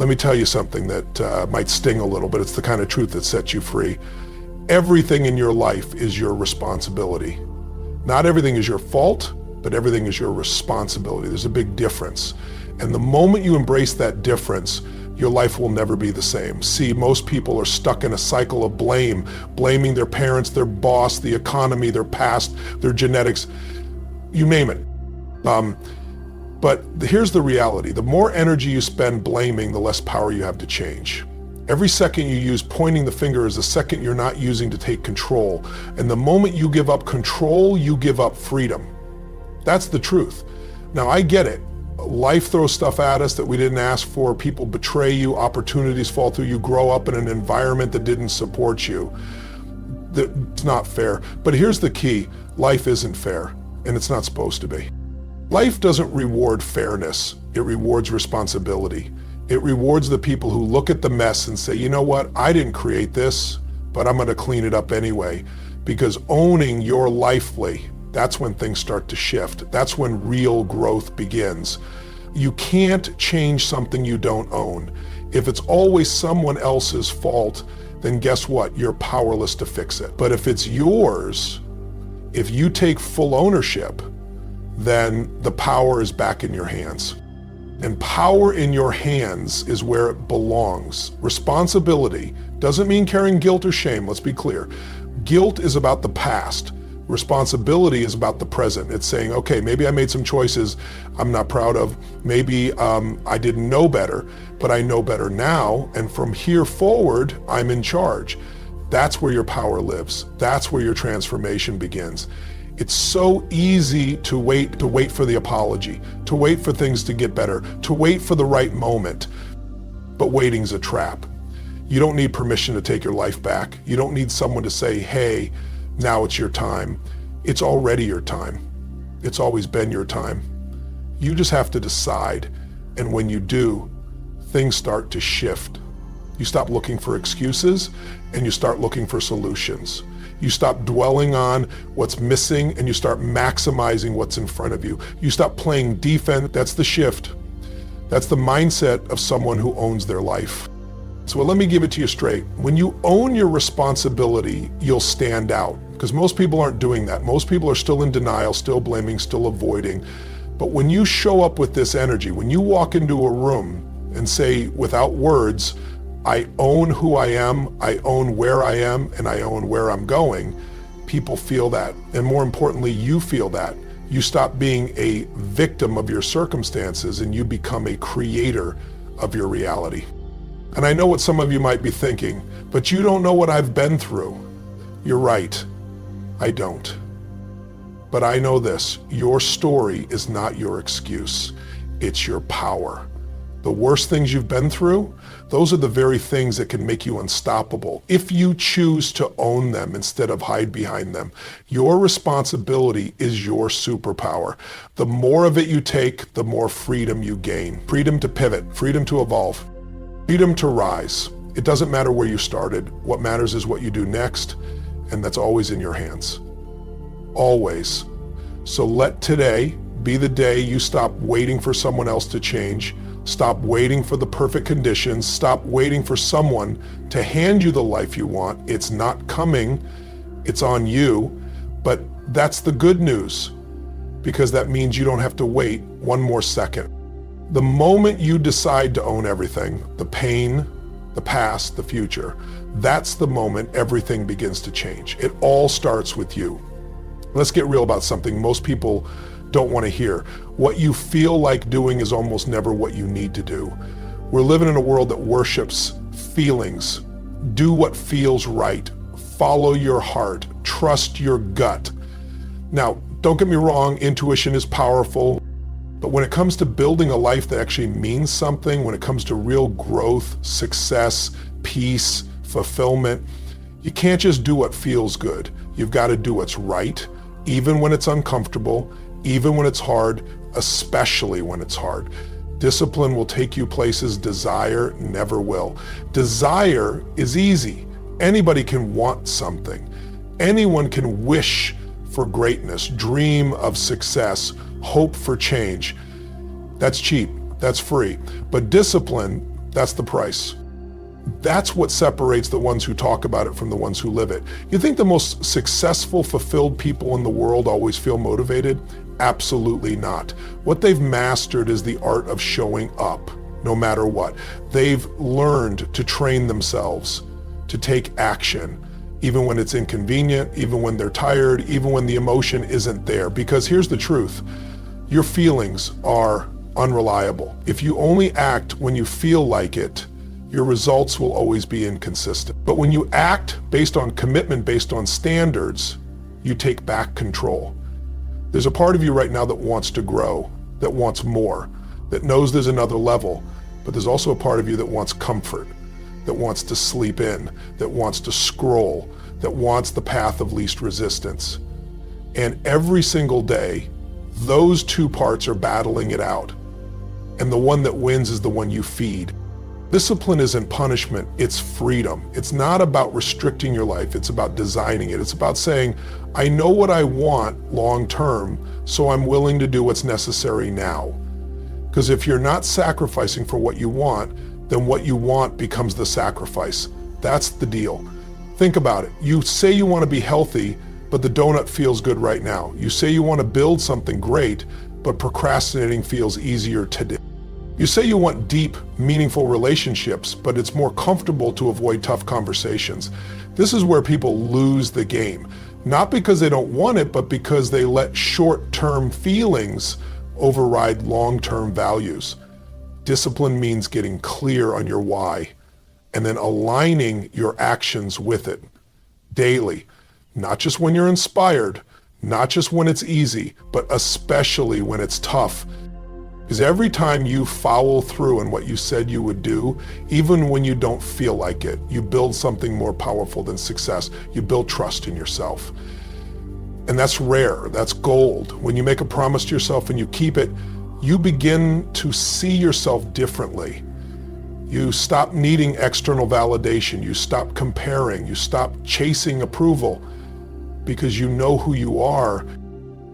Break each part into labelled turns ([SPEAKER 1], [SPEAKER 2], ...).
[SPEAKER 1] Let me tell you something that might sting a little, but it's the kind of truth that sets you free. Everything in your life is your responsibility. Not everything is your fault, but everything is your responsibility. There's a big difference. And the moment you embrace that difference, your life will never be the same. See, most people are stuck in a cycle of blame, blaming their parents, their boss, the economy, their past, their genetics, you name it. But here's the reality. The more energy you spend blaming, the less power you have to change. Every second you use pointing the finger is a second you're not using to take control. And the moment you give up control, you give up freedom. That's the truth. Now, I get it. Life throws stuff at us that we didn't ask for. People betray you. Opportunities fall through. You grow up in an environment that didn't support you. It's not fair. But here's the key. Life isn't fair, and it's not supposed to be. Life doesn't reward fairness. It rewards responsibility. It rewards the people who look at the mess and say, you know what? I didn't create this, but I'm going to clean it up anyway. Because owning your lifely, that's when things start to shift. That's when real growth begins. You can't change something you don't own. If it's always someone else's fault, then guess what? You're powerless to fix it. But if it's yours, if you take full ownership, then the power is back in your hands. And power in your hands is where it belongs. Responsibility doesn't mean carrying guilt or shame, let's be clear. Guilt is about the past. Responsibility is about the present. It's saying, okay, maybe I made some choices I'm not proud of. Maybe I didn't know better, but I know better now. And from here forward, I'm in charge. That's where your power lives. That's where your transformation begins. It's so easy to wait for the apology, to wait for things to get better, to wait for the right moment. But waiting's a trap. You don't need permission to take your life back. You don't need someone to say, hey, now it's your time. It's already your time. It's always been your time. You just have to decide. And when you do, things start to shift. You stop looking for excuses and you start looking for solutions. You stop dwelling on what's missing and you start maximizing what's in front of you. You stop playing defense. That's the shift. That's the mindset of someone who owns their life. So let me give it to you straight. When you own your responsibility, you'll stand out, because most people aren't doing that. Most people are still in denial, still blaming, still avoiding. But when you show up with this energy, when you walk into a room and say without words, I own who I am, I own where I am, and I own where I'm going, people feel that. And more importantly, you feel that. You stop being a victim of your circumstances and you become a creator of your reality. And I know what some of you might be thinking, but you don't know what I've been through. You're right, I don't. But I know this, your story is not your excuse, it's your power. The worst things you've been through, those are the very things that can make you unstoppable if you choose to own them instead of hide behind them. Your responsibility is your superpower. The more of it you take, the more freedom you gain. Freedom to pivot, freedom to evolve, freedom to rise. It doesn't matter where you started. What matters is what you do next, and that's always in your hands. Always. So let today be the day you stop waiting for someone else to change. Stop waiting for the perfect conditions. Stop waiting for someone to hand you the life you want. It's not coming. It's on you. But that's the good news, because that means you don't have to wait one more second. The moment you decide to own everything, the pain, the past, the future, that's the moment everything begins to change. It all starts with you. Let's get real about something most people don't want to hear. What you feel like doing is almost never what you need to do. We're living in a world that worships feelings. Do what feels right. Follow your heart. Trust your gut. Now, don't get me wrong, intuition is powerful, but when it comes to building a life that actually means something, when it comes to real growth, success, peace, fulfillment, you can't just do what feels good. You've got to do what's right, even when it's uncomfortable, even when it's hard, especially when it's hard. Discipline will take you places desire never will. Desire is easy. Anybody can want something. Anyone can wish for greatness, dream of success, hope for change. That's cheap, that's free. But discipline That's the price. That's what separates the ones who talk about it from the ones who live it. You think the most successful, fulfilled people in the world always feel motivated? Absolutely not. What they've mastered is the art of showing up, no matter what. They've learned to train themselves to take action, even when it's inconvenient, even when they're tired, even when the emotion isn't there. Because here's the truth, your feelings are unreliable. If you only act when you feel like it, your results will always be inconsistent. But when you act based on commitment, based on standards, you take back control. There's a part of you right now that wants to grow, that wants more, that knows there's another level, but there's also a part of you that wants comfort, that wants to sleep in, that wants to scroll, that wants the path of least resistance. And every single day, those two parts are battling it out. And the one that wins is the one you feed. Discipline isn't punishment, it's freedom. It's not about restricting your life, it's about designing it. It's about saying, I know what I want long term, so I'm willing to do what's necessary now. Because if you're not sacrificing for what you want, then what you want becomes the sacrifice. That's the deal. Think about it. You say you want to be healthy, but the donut feels good right now. You say you want to build something great, but procrastinating feels easier today. You say you want deep, meaningful relationships, but it's more comfortable to avoid tough conversations. This is where people lose the game. Not because they don't want it, but because they let short-term feelings override long-term values. Discipline means getting clear on your why, and then aligning your actions with it daily. Not just when you're inspired, not just when it's easy, but especially when it's tough. Because every time you follow through on what you said you would do, even when you don't feel like it, you build something more powerful than success. You build trust in yourself. And that's rare, that's gold. When you make a promise to yourself and you keep it, you begin to see yourself differently. You stop needing external validation. You stop comparing. You stop chasing approval because you know who you are.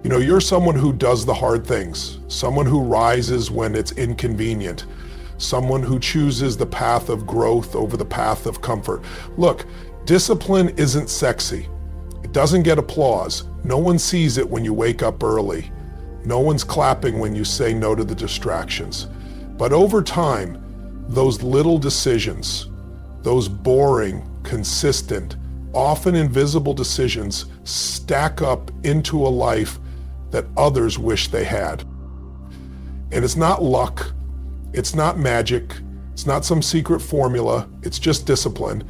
[SPEAKER 1] You know, you're someone who does the hard things, someone who rises when it's inconvenient, someone who chooses the path of growth over the path of comfort. Look, discipline isn't sexy. It doesn't get applause. No one sees it when you wake up early. No one's clapping when you say no to the distractions. But over time, those little decisions, those boring, consistent, often invisible decisions stack up into a life that others wish they had. And it's not luck, it's not magic, it's not some secret formula, it's just discipline.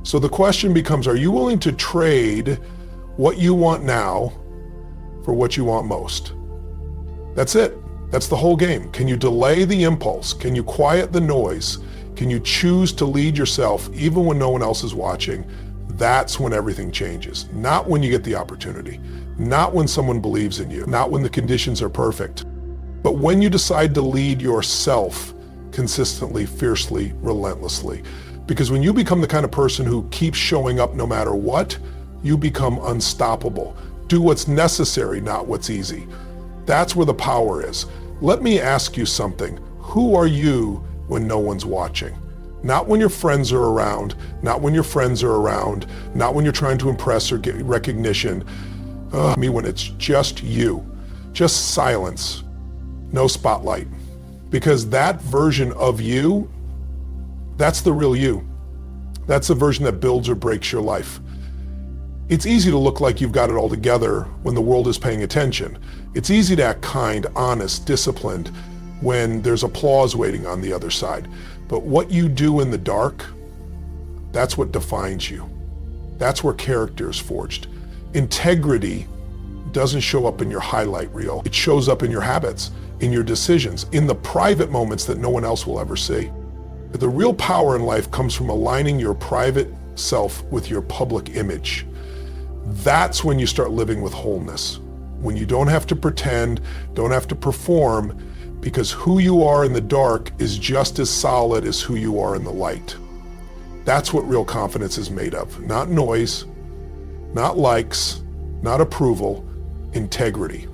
[SPEAKER 1] So the question becomes, are you willing to trade what you want now for what you want most? That's it. That's the whole game. Can you delay the impulse? Can you quiet the noise? Can you choose to lead yourself even when no one else is watching? That's when everything changes. Not when you get the opportunity. Not when someone believes in you. Not when the conditions are perfect. But when you decide to lead yourself consistently, fiercely, relentlessly. Because when you become the kind of person who keeps showing up no matter what, you become unstoppable. Do what's necessary, not what's easy. That's where the power is. Let me ask you something. Who are you when no one's watching? Not when your friends are around, not when your friends are around, not when you're trying to impress or get recognition. Me when it's just you, just silence, no spotlight. Because that version of you, that's the real you. That's the version that builds or breaks your life. It's easy to look like you've got it all together when the world is paying attention. It's easy to act kind, honest, disciplined when there's applause waiting on the other side. But what you do in the dark, that's what defines you. That's where character is forged. Integrity doesn't show up in your highlight reel. It shows up in your habits, in your decisions, in the private moments that no one else will ever see. The real power in life comes from aligning your private self with your public image. That's when you start living with wholeness. When you don't have to pretend, don't have to perform, because who you are in the dark is just as solid as who you are in the light. That's what real confidence is made of. Not noise, not likes, not approval, integrity.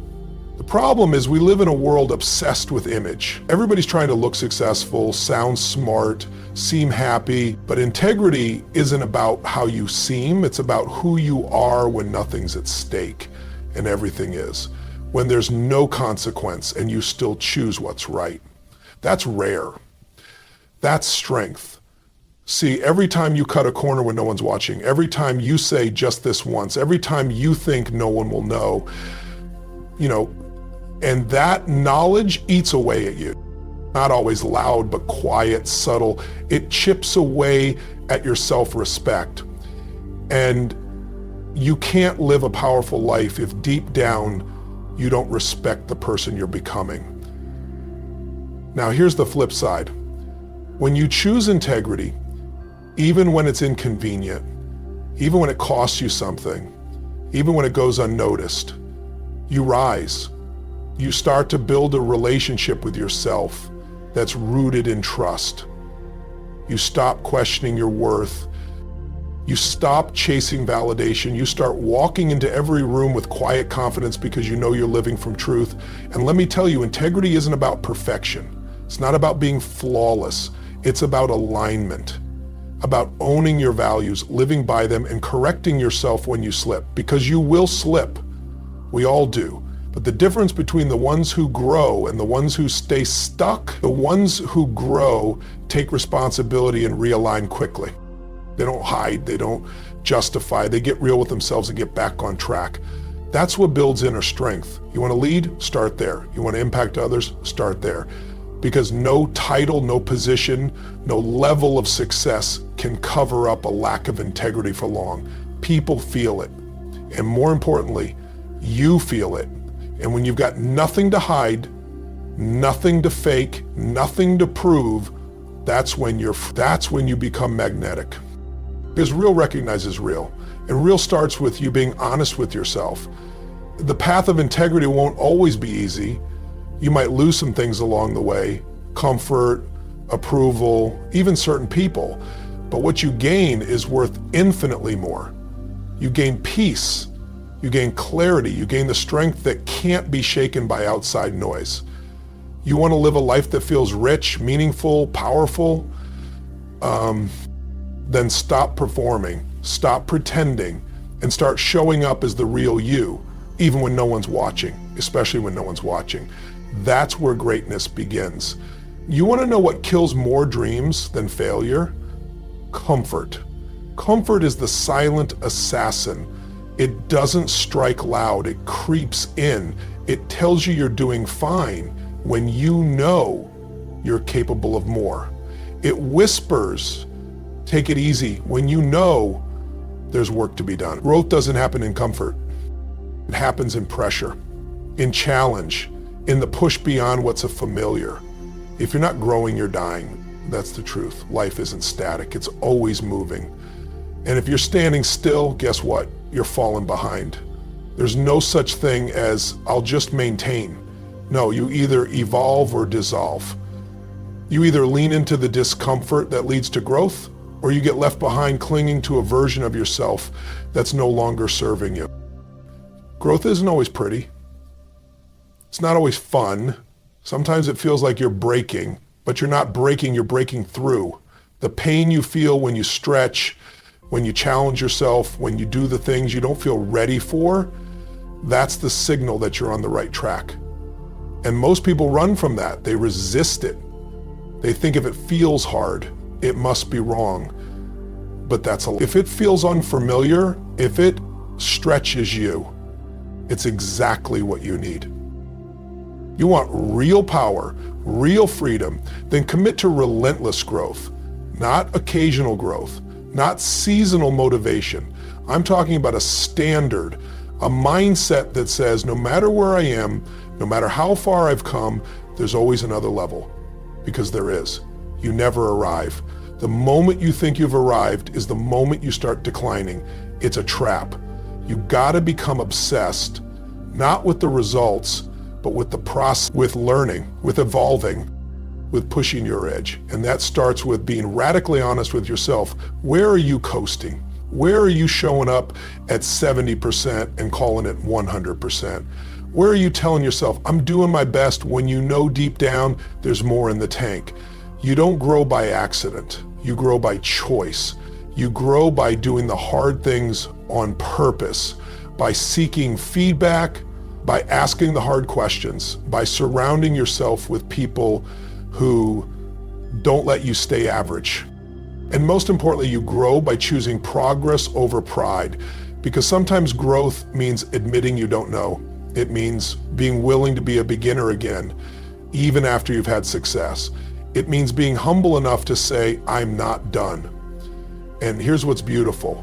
[SPEAKER 1] The problem is we live in a world obsessed with image. Everybody's trying to look successful, sound smart, seem happy, but integrity isn't about how you seem, it's about who you are when nothing's at stake and everything is. When there's no consequence and you still choose what's right. That's rare. That's strength. See, every time you cut a corner when no one's watching, every time you say just this once, every time you think no one will know, and that knowledge eats away at you. Not always loud, but quiet, subtle. It chips away at your self-respect. And you can't live a powerful life if deep down you don't respect the person you're becoming. Now here's the flip side. When you choose integrity, even when it's inconvenient, even when it costs you something, even when it goes unnoticed, you rise. You start to build a relationship with yourself that's rooted in trust. You stop questioning your worth. You stop chasing validation. You start walking into every room with quiet confidence because you know you're living from truth. And let me tell you, integrity isn't about perfection. It's not about being flawless. It's about alignment, about owning your values, living by them, and correcting yourself when you slip, because you will slip. We all do. But the difference between the ones who grow and the ones who stay stuck, the ones who grow take responsibility and realign quickly. They don't hide, they don't justify, they get real with themselves and get back on track. That's what builds inner strength. You want to lead? Start there. You want to impact others? Start there. Because no title, no position, no level of success can cover up a lack of integrity for long. People feel it. And more importantly, you feel it. And when you've got nothing to hide, nothing to fake, nothing to prove, that's when you become magnetic. Because real recognizes real. And real starts with you being honest with yourself. The path of integrity won't always be easy. You might lose some things along the way, comfort, approval, even certain people. But what you gain is worth infinitely more. You gain peace. You gain clarity, you gain the strength that can't be shaken by outside noise. You want to live a life that feels rich, meaningful, powerful? Then stop performing, stop pretending, and start showing up as the real you, even when no one's watching, especially when no one's watching. That's where greatness begins. You want to know what kills more dreams than failure? Comfort. Comfort is the silent assassin. It doesn't strike loud, it creeps in. It tells you you're doing fine when you know you're capable of more. It whispers, take it easy, when you know there's work to be done. Growth doesn't happen in comfort. It happens in pressure, in challenge, in the push beyond what's a familiar. If you're not growing, you're dying. That's the truth. Life isn't static, it's always moving. And if you're standing still, guess what? You're falling behind. There's no such thing as, I'll just maintain. No, you either evolve or dissolve. You either lean into the discomfort that leads to growth, or you get left behind clinging to a version of yourself that's no longer serving you. Growth isn't always pretty. It's not always fun. Sometimes it feels like you're breaking, but you're not breaking, you're breaking through. The pain you feel when you stretch, when you challenge yourself, when you do the things you don't feel ready for, that's the signal that you're on the right track. And most people run from that. They resist it. They think if it feels hard, it must be wrong. But if it feels unfamiliar, if it stretches you, it's exactly what you need. You want real power, real freedom, then commit to relentless growth, not occasional growth. Not seasonal motivation. I'm talking about a standard, a mindset that says no matter where I am, no matter how far I've come, there's always another level. Because there is. You never arrive. The moment you think you've arrived is the moment you start declining. It's a trap. You gotta become obsessed, not with the results, but with the process, with learning, with evolving, with pushing your edge. And that starts with being radically honest with yourself. Where are you coasting? Where are you showing up at 70% and calling it 100%? Where are you telling yourself, I'm doing my best, when you know deep down there's more in the tank? You don't grow by accident. You grow by choice. You grow by doing the hard things on purpose, by seeking feedback, by asking the hard questions, by surrounding yourself with people who don't let you stay average. And most importantly, you grow by choosing progress over pride, because sometimes growth means admitting you don't know. It means being willing to be a beginner again, even after you've had success. It means being humble enough to say, I'm not done. And here's what's beautiful.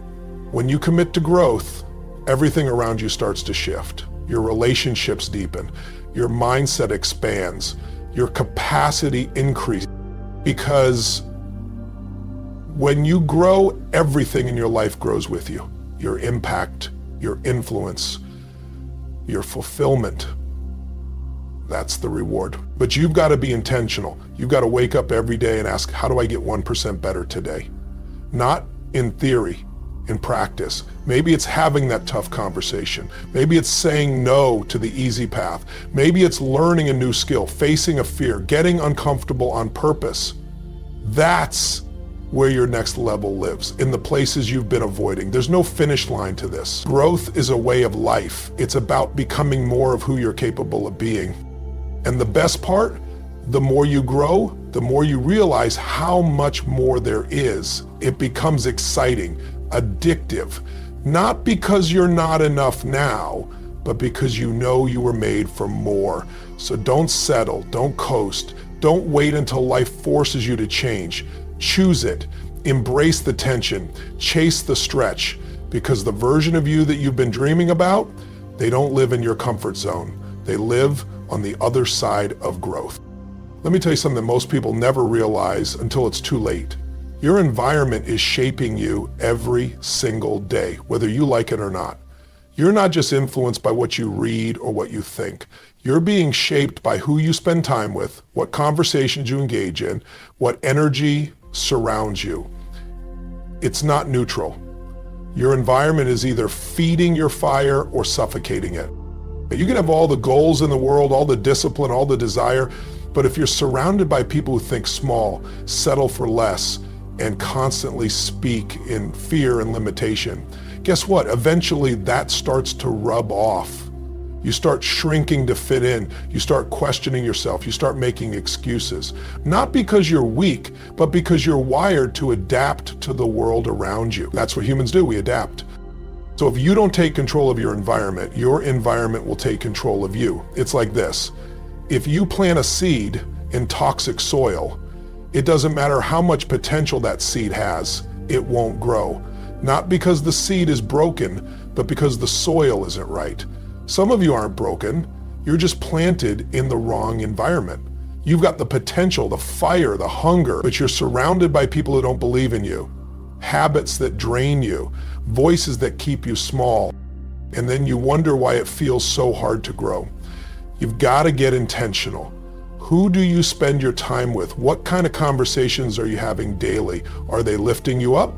[SPEAKER 1] When you commit to growth, everything around you starts to shift. Your relationships deepen. Your mindset expands. Your capacity increases. Because when you grow, everything in your life grows with you. Your impact, your influence, your fulfillment. That's the reward. But you've got to be intentional. You've got to wake up every day and ask, how do I get 1% better today? Not in theory, in practice. Maybe it's having that tough conversation. Maybe it's saying no to the easy path. Maybe it's learning a new skill, facing a fear, getting uncomfortable on purpose. That's where your next level lives, in the places you've been avoiding. There's no finish line to this. Growth is a way of life. It's about becoming more of who you're capable of being. And the best part, the more you grow, the more you realize how much more there is. It becomes exciting, addictive, not because you're not enough now, but because you know you were made for more. So don't settle, don't coast, don't wait until life forces you to change. Choose it, embrace the tension, chase the stretch, because the version of you that you've been dreaming about, they don't live in your comfort zone. They live on the other side of growth. Let me tell you something that most people never realize until it's too late. Your environment is shaping you every single day, whether you like it or not. You're not just influenced by what you read or what you think. You're being shaped by who you spend time with, what conversations you engage in, what energy surrounds you. It's not neutral. Your environment is either feeding your fire or suffocating it. You can have all the goals in the world, all the discipline, all the desire, but if you're surrounded by people who think small, settle for less, and constantly speak in fear and limitation, guess what? Eventually that starts to rub off. You start shrinking to fit in. You start questioning yourself. You start making excuses. Not because you're weak, but because you're wired to adapt to the world around you. That's what humans do, we adapt. So if you don't take control of your environment will take control of you. It's like this. If you plant a seed in toxic soil, it doesn't matter how much potential that seed has, it won't grow. Not because the seed is broken, but because the soil isn't right. Some of you aren't broken, you're just planted in the wrong environment. You've got the potential, the fire, the hunger, but you're surrounded by people who don't believe in you, habits that drain you, voices that keep you small, and then you wonder why it feels so hard to grow. You've got to get intentional. Who do you spend your time with? What kind of conversations are you having daily? Are they lifting you up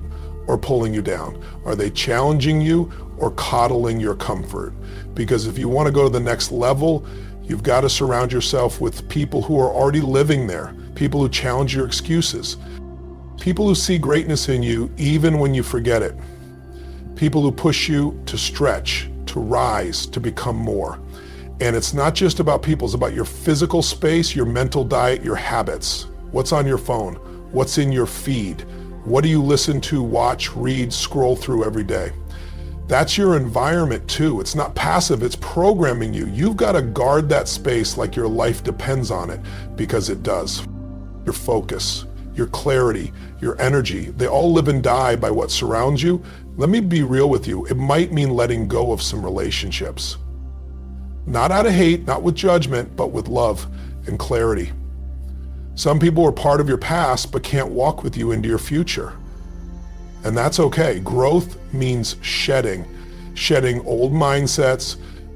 [SPEAKER 1] or pulling you down? Are they challenging you or coddling your comfort? Because if you want to go to the next level, you've got to surround yourself with people who are already living there, people who challenge your excuses, people who see greatness in you even when you forget it, people who push you to stretch, to rise, to become more. And it's not just about people, it's about your physical space, your mental diet, your habits. What's on your phone? What's in your feed? What do you listen to, watch, read, scroll through every day? That's your environment too. It's not passive, it's programming you. You've got to guard that space like your life depends on it, because it does. Your focus, your clarity, your energy, they all live and die by what surrounds you. Let me be real with you. It might mean letting go of some relationships. Not out of hate, not with judgment, but with love and clarity. Some people are part of your past but can't walk with you into your future. And that's okay. Growth means shedding old mindsets,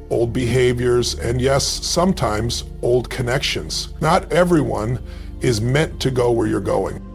[SPEAKER 1] old behaviors, and yes, sometimes old connections. Not everyone is meant to go where you're going.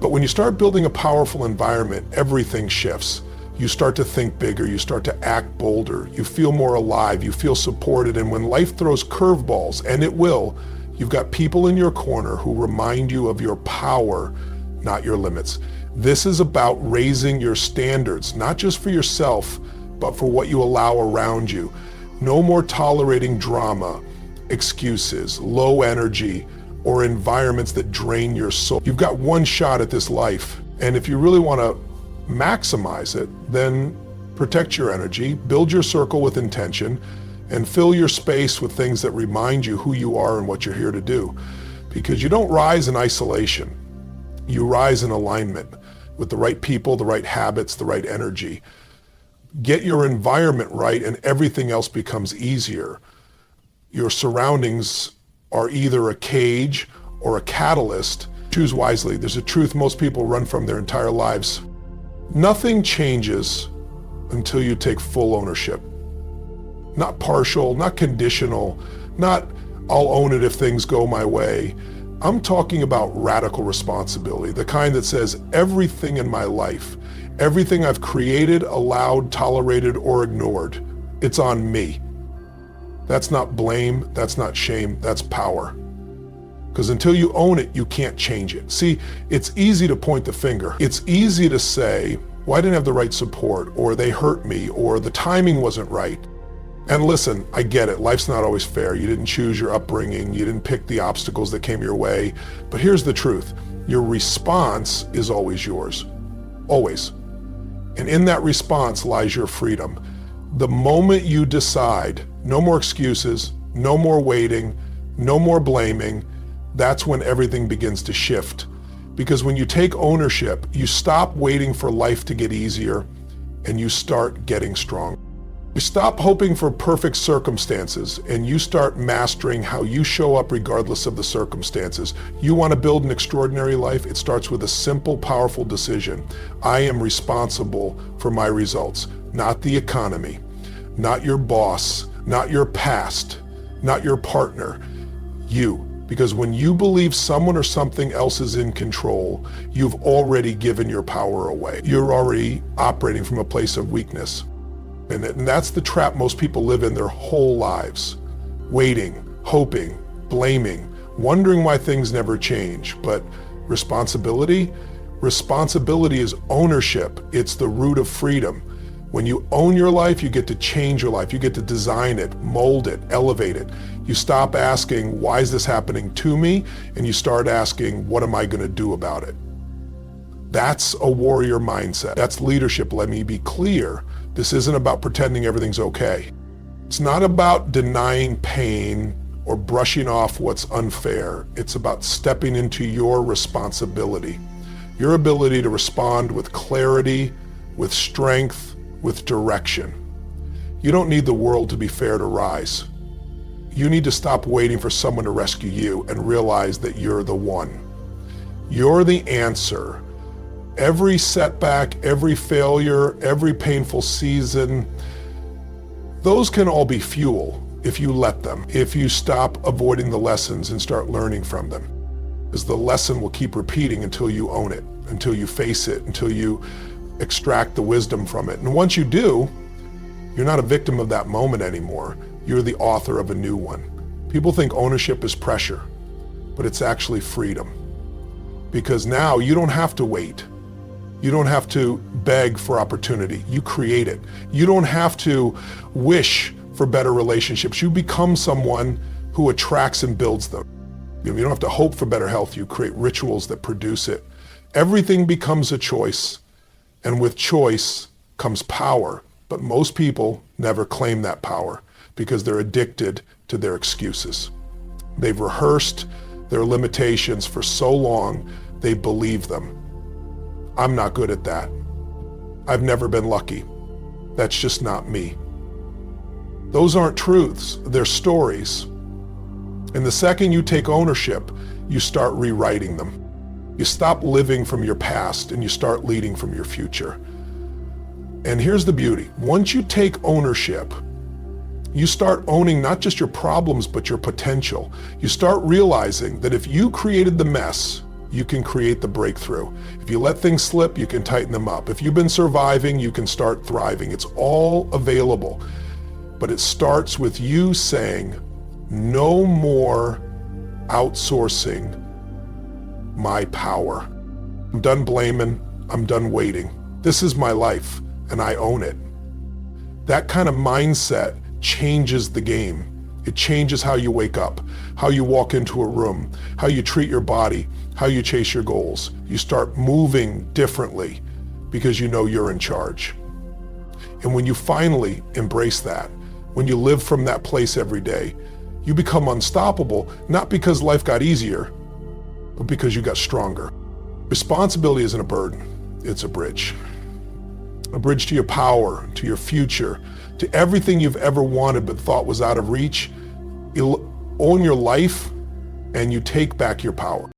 [SPEAKER 1] But when you start building a powerful environment, everything shifts. You start to think bigger, you start to act bolder, you feel more alive, you feel supported, and when life throws curveballs, and it will, you've got people in your corner who remind you of your power, not your limits. This is about raising your standards, not just for yourself, but for what you allow around you. No more tolerating drama, excuses, low energy, or environments that drain your soul. You've got one shot at this life, and if you really want to maximize it, then protect your energy, build your circle with intention, and fill your space with things that remind you who you are and what you're here to do. Because you don't rise in isolation. You rise in alignment with the right people, the right habits, the right energy. Get your environment right and everything else becomes easier. Your surroundings are either a cage or a catalyst. Choose wisely. There's a truth most people run from their entire lives. Nothing changes until you take full ownership. Not partial, not conditional, not I'll own it if things go my way. I'm talking about radical responsibility, the kind that says everything in my life, everything I've created, allowed, tolerated, or ignored, it's on me. That's not blame, that's not shame, that's power. Because until you own it, you can't change it. See, it's easy to point the finger. It's easy to say, well, I didn't have the right support, or they hurt me, or the timing wasn't right. And listen, I get it. Life's not always fair. You didn't choose your upbringing. You didn't pick the obstacles that came your way. But here's the truth. Your response is always yours. Always. And in that response lies your freedom. The moment you decide, no more excuses, no more waiting, no more blaming, that's when everything begins to shift. Because when you take ownership, you stop waiting for life to get easier and you start getting strong. You stop hoping for perfect circumstances and you start mastering how you show up regardless of the circumstances. You want to build an extraordinary life? It starts with a simple, powerful decision. I am responsible for my results, not the economy, not your boss, not your past, not your partner, you. Because when you believe someone or something else is in control, you've already given your power away. You're already operating from a place of weakness. And that's the trap most people live in their whole lives. Waiting, hoping, blaming, wondering why things never change. But responsibility? Responsibility is ownership. It's the root of freedom. When you own your life, you get to change your life. You get to design it, mold it, elevate it. You stop asking, why is this happening to me? And you start asking, what am I going to do about it? That's a warrior mindset. That's leadership. Let me be clear. This isn't about pretending everything's okay. It's not about denying pain or brushing off what's unfair. It's about stepping into your responsibility, your ability to respond with clarity, with strength, with direction. You don't need the world to be fair to rise. You need to stop waiting for someone to rescue you and realize that you're the one. You're the answer. Every setback, every failure, every painful season, those can all be fuel if you let them, if you stop avoiding the lessons and start learning from them. Because the lesson will keep repeating until you own it, until you face it, until you extract the wisdom from it. And once you do, you're not a victim of that moment anymore. You're the author of a new one. People think ownership is pressure, but it's actually freedom. Because now you don't have to wait. You don't have to beg for opportunity. You create it. You don't have to wish for better relationships. You become someone who attracts and builds them. You don't have to hope for better health. You create rituals that produce it. Everything becomes a choice, and with choice comes power. But most people never claim that power because they're addicted to their excuses. They've rehearsed their limitations for so long, they believe them. I'm not good at that. I've never been lucky. That's just not me. Those aren't truths, they're stories. And the second you take ownership, you start rewriting them. You stop living from your past and you start leading from your future. And here's the beauty. Once you take ownership, you start owning not just your problems, but your potential. You start realizing that if you created the mess, you can create the breakthrough. If you let things slip, you can tighten them up. If you've been surviving, you can start thriving. It's all available. But it starts with you saying, no more outsourcing my power. I'm done blaming. I'm done waiting. This is my life, and I own it. That kind of mindset changes the game. It changes how you wake up, how you walk into a room, how you treat your body, how you chase your goals. You start moving differently because you know you're in charge. And when you finally embrace that, when you live from that place every day, you become unstoppable, not because life got easier, but because you got stronger. Responsibility isn't a burden, it's a bridge. A bridge to your power, to your future, to everything you've ever wanted but thought was out of reach. You own your life and you take back your power.